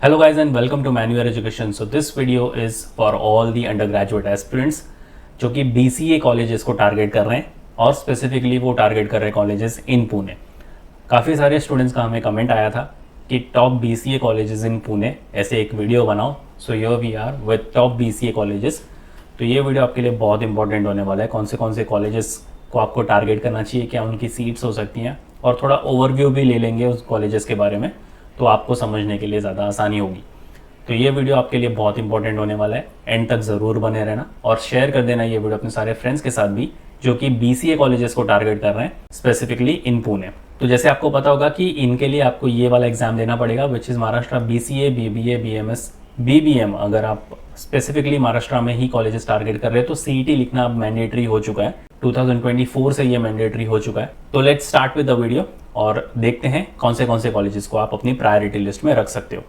Hello guys and welcome to Manual Education. So this video is for all the undergraduate aspirants जो कि BCA colleges को target कर रहे हैं और स्पेसिफिकली वो टारगेट कर रहे हैं कॉलेजेस इन पुणे। काफ़ी सारे स्टूडेंट्स का हमें कमेंट आया था कि top BCA colleges in Pune ऐसे एक वीडियो बनाओ। So here we are with top BCA colleges. तो ये वीडियो आपके लिए बहुत इंपॉर्टेंट होने वाला है। कौन से कॉलेजेस को आपको टारगेट करना चाहिए, क्या उनकी सीट्स हो सकती हैं, और थोड़ा ओवरव्यू भी ले लेंगे उस कॉलेजेस के बारे में, तो आपको समझने के लिए ज़्यादा आसानी होगी। तो ये वीडियो आपके लिए बहुत इंपॉर्टेंट होने वाला है, एंड तक ज़रूर बने रहना और शेयर कर देना ये वीडियो अपने सारे फ्रेंड्स के साथ भी जो कि BCA कॉलेजेस को टारगेट कर रहे हैं स्पेसिफिकली इन पुणे। तो जैसे आपको पता होगा कि इनके लिए आपको ये वाला एग्जाम देना पड़ेगा which is Maharashtra BCA, BBA, BMS, BBM। अगर आप स्पेसिफिकली महाराष्ट्र में ही कॉलेजेस टारगेट कर रहे हैं तो CET लिखना अब मैंडेटरी हो चुका है। 2024 से ये मैंडेटरी हो चुका है। तो let's start with the video और देखते हैं कौन से कॉलेजेस को आप अपनी प्रायोरिटी लिस्ट में रख सकते हो।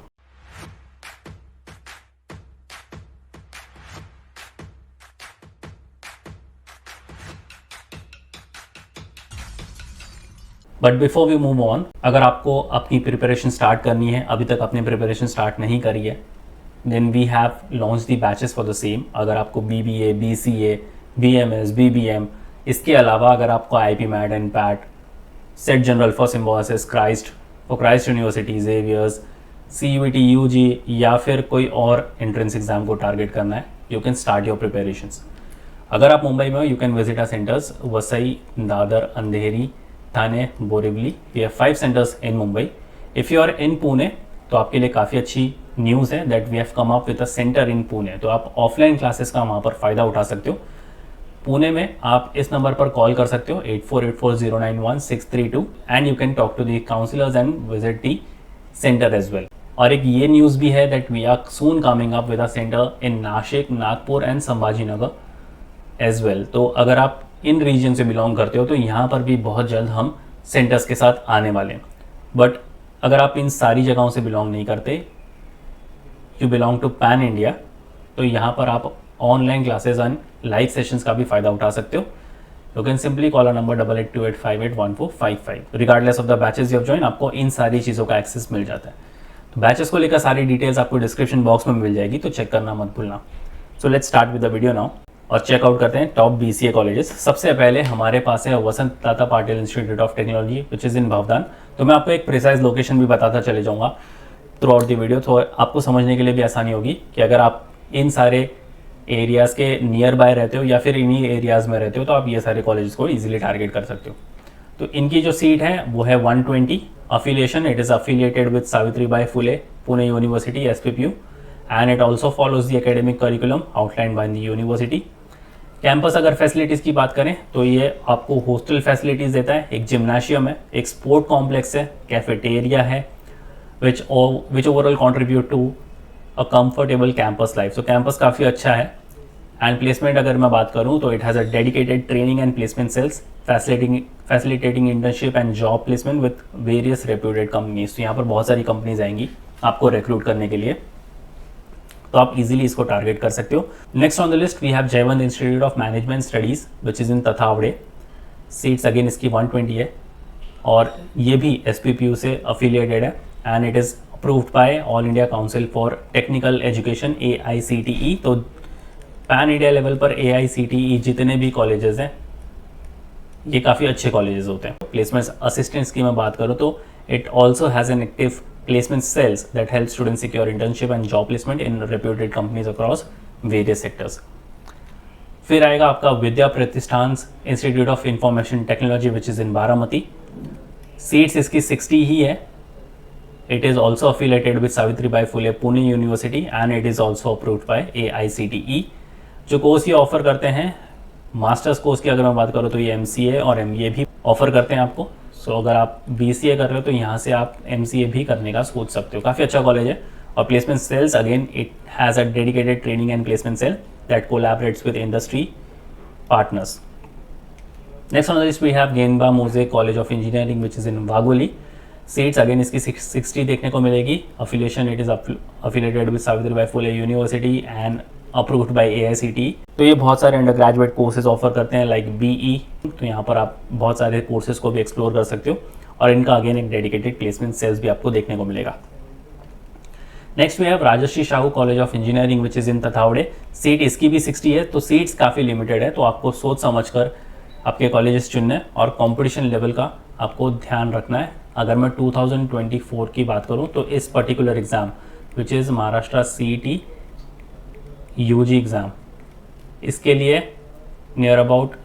But before we move on, अगर आपको अपनी प्रिपरेशन स्टार्ट करनी है, अभी तक अपनी प्रिपरेशन स्टार्ट नहीं करी है, then we have launch the batches for the same. अगर आपको BBA, BCA, BMS, BBM, इसके अलावा अगर आपको IP MAT and PAT, SET general for Symbiosis, Christ University, Xavier's, CUET, UG या फिर कोई और एंट्रेंस एग्जाम को टारगेट करना है, you can start your preparations. अगर आप मुंबई में हो, you can visit our centres Vasai, Dadar, Andheri, Thane, Borivali. We have 5 centres in Mumbai. If you are in Pune तो आपके लिए काफ़ी अच्छी न्यूज़ है that we have come up with a centre in Pune. तो आप ऑफलाइन क्लासेस का वहाँ पर फ़ायदा उठा सकते हो। पुणे में आप इस नंबर पर कॉल कर सकते हो 8484091632 and you can talk to the counsellors and visit the centre as well. और एक ये न्यूज़ भी है that we are soon coming up with a centre in Nashik, Nagpur and Sambhajinagar as well. तो अगर आप इन रीजन से बिलोंग करते हो तो यहाँ पर भी बहुत जल्द हम सेंटर्स के साथ आने वाले हैं। बट अगर आप इन सारी जगहों से बिलोंग नहीं करते, you belong to pan India, तो यहाँ पर आप online classes and live sessions का भी फ़ायदा उठा सकते हो। You can simply call a number 8828581455। Regardless of the batches you have join, आपको इन सारी चीज़ों का एक्सेस मिल जाता है। तो बैचेस को लेकर सारी डिटेल्स आपको डिस्क्रिप्शन बॉक्स में मिल जाएगी, तो चेक करना मत भूलना। So let's start with the video now और चेकआउट करते हैं टॉप BCA कॉलेजेस। सबसे पहले हमारे पास है Vasant Dada Patil institute of technology which is in Bavdhan. तो मैं आपको एक प्रिसाइज लोकेशन भी बताता चले जाऊँगा थ्रू आउट द वीडियो, तो आपको समझने के लिए भी आसानी होगी कि अगर आप इन सारे एरियाज़ के नियर बाय रहते हो या फिर इन्हीं एरियाज़ में रहते हो तो आप ये सारे कॉलेजेस को ईजिली टारगेट कर सकते हो। तो इनकी जो सीट है वो है 120। Affiliation, it is affiliated with Savitribai Phule Pune university SPPU and it also follows the academic curriculum outline by the university. Campus अगर फैसिलिटीज़ की बात करें तो ये आपको हॉस्टल फैसिलिटीज़ देता है, एक जिम्नाशियम है, एक स्पोर्ट कॉम्प्लेक्स है, कैफेटेरिया है, which overall contribute to a comfortable campus life. तो कैंपस काफ़ी अच्छा है। एंड प्लेसमेंट अगर मैं बात करूँ तो it has a dedicated training and placement cells facilitating internship and job placement with various reputed companies. तो यहाँ पर बहुत सारी कंपनीज आएंगी आपको रिक्रूट करने के लिए, तो आप इजीली इसको टारगेट कर सकते हो। Next on the list we have Jaywant institute of management studies which is in Tathawade. Seats again इसकी 120 है और ये भी SPPU से अफिलिएटेड है and it is approved by all India council for technical education AICTE। तो पैन इंडिया लेवल पर AICTE जितने भी कॉलेजेस हैं ये काफ़ी अच्छे कॉलेजेस होते हैं। प्लेसमेंट असिस्टेंट्स की मैं बात करूँ तो it also has an active placement cells that help students secure internship and job placement in reputed companies across various sectors. फिर आएगा आपका विद्या प्रतिष्ठान institute of information technology which is in Baramati. Seats इसकी 60 ही है। It is also affiliated with Savitribai Phule Pune university and it is also approved by AICTE। जो course ये offer करते हैं, मास्टर्स कोर्स की अगर मैं बात करूँ तो ये MCA और MBA भी ऑफर करते हैं आपको। सो अगर आप BCA कर रहे हो तो यहाँ से आप MCA भी करने का सोच सकते हो। काफ़ी अच्छा कॉलेज है। और placement cells again it has a dedicated training and placement cell that collaborates with industry partners. Next on this we have Genba Moze college of engineering which is in Wagholi. Seats again इसकी 60 देखने को मिलेगी। Affiliation it is affiliated with Savitribai Phule university and approved by AICTE। तो ये बहुत सारे under graduate courses offer करते हैं लाइक BE। तो यहाँ पर आप बहुत सारे कोर्सेज को भी एक्सप्लोर कर सकते हो और इनका अगेन एक डेडिकेटेड प्लेसमेंट सेल्स भी आपको देखने को मिलेगा। Next we have Rajarshi Shahu college of engineering which is in Tathawade. Seat इसकी भी 60 है, तो सीट्स काफ़ी लिमिटेड है, तो आपको सोच समझ कर आपके कॉलेजेस चुनने और कंपटीशन लेवल का आपको ध्यान रखना है। अगर मैं 2024 की बात करूं तो इस particular exam which is Maharashtra CET UG exam, इसके लिए नियर अबाउट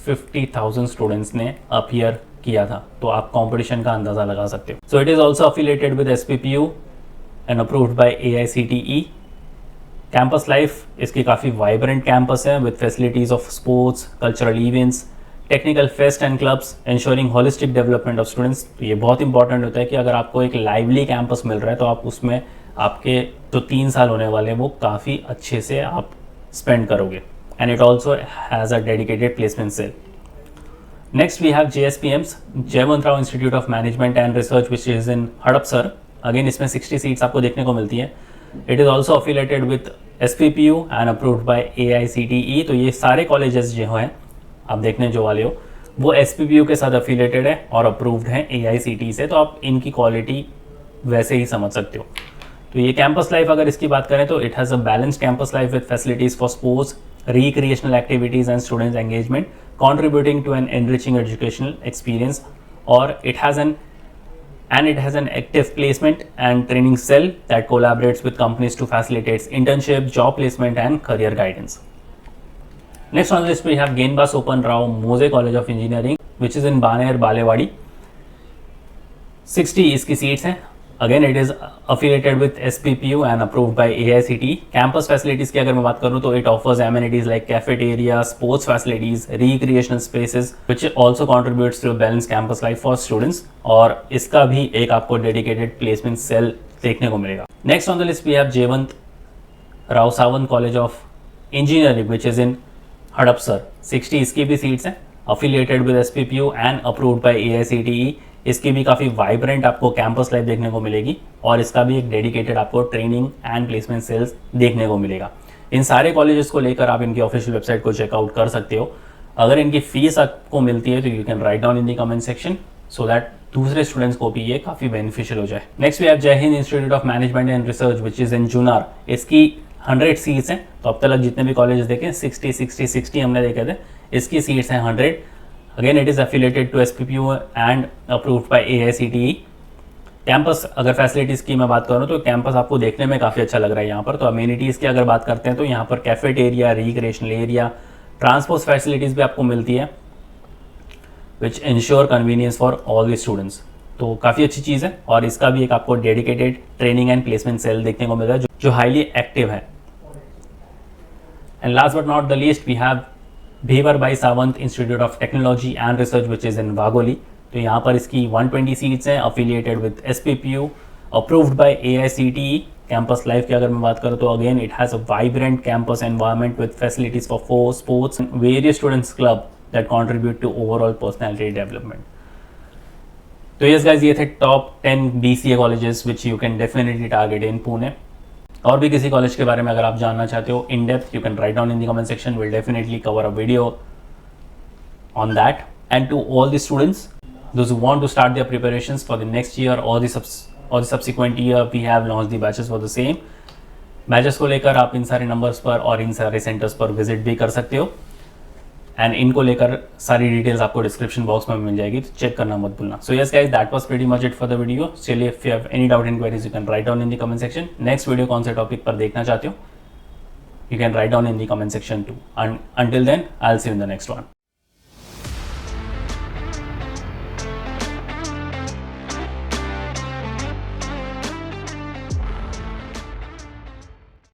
50,000 स्टूडेंट्स ने अपीयर किया था, तो आप कंपटीशन का अंदाज़ा लगा सकते हो। So it is also affiliated with SPPU and approved by AICTE। Campus life इसकी काफ़ी वाइब्रेंट कैंपस है with facilities of sports, cultural events, technical fest and clubs, ensuring holistic development of students. तो ये बहुत इंपॉर्टेंट होता है कि अगर आपको एक लाइवली कैंपस मिल रहा है तो आप उसमें आपके जो 3 साल होने वाले हैं वो काफ़ी अच्छे से आप स्पेंड करोगे। And it also has a dedicated placement cell. Next we have JSPMs, Jaywant Rao institute of management and research which is in Hadapsar. Again इसमें 60 सीट्स आपको देखने को मिलती है। It is also affiliated with SPPU and approved by AICTE। तो ये सारे colleges जो हैं आप देखने जो वाले हो वो SPPU के साथ अफिलेटेड है और अप्रूव्ड हैं AICTE से, तो आप इनकी क्वालिटी वैसे ही समझ सकते हो। तो ये कैंपस लाइफ अगर इसकी बात करें तो it has a balanced campus life with facilities for sports, recreational activities and students engagement, contributing to an enriching educational experience, or it has an active placement and training cell that collaborates with companies to facilitate internship, job placement and career guidance. Next on the list we have Genbas Open Rao Mose College of Engineering which is in Baner Balewadi। 60 इसकी seats हैं। Again it is affiliated with SPPU and approved by AICTE। Campus facilities की अगर मैं बात करूँ तो it offers amenities like cafeteria, sports facilities, recreational spaces which also contributes to balance campus life for students, और इसका भी एक आपको डेडिकेटेड प्लेसमेंट सेल देखने को मिलेगा। Next on the list we have Jaywant Rao Sawant college of engineering which is in Hadapsar. 60 इसकी भी सीट्स हैं, affiliated with SPPU and approved by AICTE। इसकी भी काफ़ी वाइब्रेंट आपको कैंपस लाइफ देखने को मिलेगी और इसका भी एक डेडिकेटेड आपको ट्रेनिंग एंड प्लेसमेंट सेल्स देखने को मिलेगा। इन सारे कॉलेजेस को लेकर आप इनकी ऑफिशियल वेबसाइट को चेकआउट कर सकते हो। अगर इनकी फीस आपको मिलती है तो you can write down in the comment section so that दूसरे स्टूडेंट्स को भी ये काफ़ी बेनिफिशियल हो जाए। नेक्स्ट वी हैव जय Hind institute of management and research which is इन जुनार। इसकी 100 सीट्स हैं, तो अब तक जितने भी कॉलेजेस देखे 60 हमने देखे थे, इसकी सीट्स हैं 100। Again it is affiliated to SPPU and approved by AICTE। Campus अगर फैसिलिटीज़ की मैं बात करूँ तो कैंपस आपको देखने में काफ़ी अच्छा लग रहा है यहाँ पर। तो अम्यूनिटीज़ की अगर बात करते हैं तो यहाँ पर cafeteria, recreational area, transport facilities भी आपको मिलती है which ensure convenience for all the students. तो काफ़ी अच्छी चीज़ है और इसका भी एक आपको dedicated training and placement cell देखने को मिल रहा है जो हाईली एक्टिव है। And last but not the least we have Bhivarabai Sawant institute of technology and research which is in Wagholi. तो यहाँ पर इसकी 120 सीट्स हैं, affiliated with SPPU, approved by AICTE। Campus life की अगर मैं बात करूँ तो again it has a vibrant campus environment with facilities for sports and various students club that contribute to overall personality development. तो यस गाइज, ये थे top 10 BCA colleges which you can definitely target in Pune. और भी किसी college के बारे में अगर आप जानना चाहते हो in depth, you can write down in the comment section. Will definitely cover a video on that. And to all the students those who want to start their preparations for the next year or the subsequent year, we have launched the batches for the same। Batches को लेकर आप इन सारे numbers पर और इन सारे centres पर visit भी कर सकते हो एंड इनको लेकर सारी डिटेल्स आपको डिस्क्रिप्शन बॉक्स में मिल जाएगी, तो चेक करना मत भूलना। So yes guys, that was pretty much it for the video. चलिए, if you have any doubt in queries you can write down in the comment section. Next video कौन से topic पर देखना चाहते हो you can write down in the comment section too. And until then I will see you in the next one.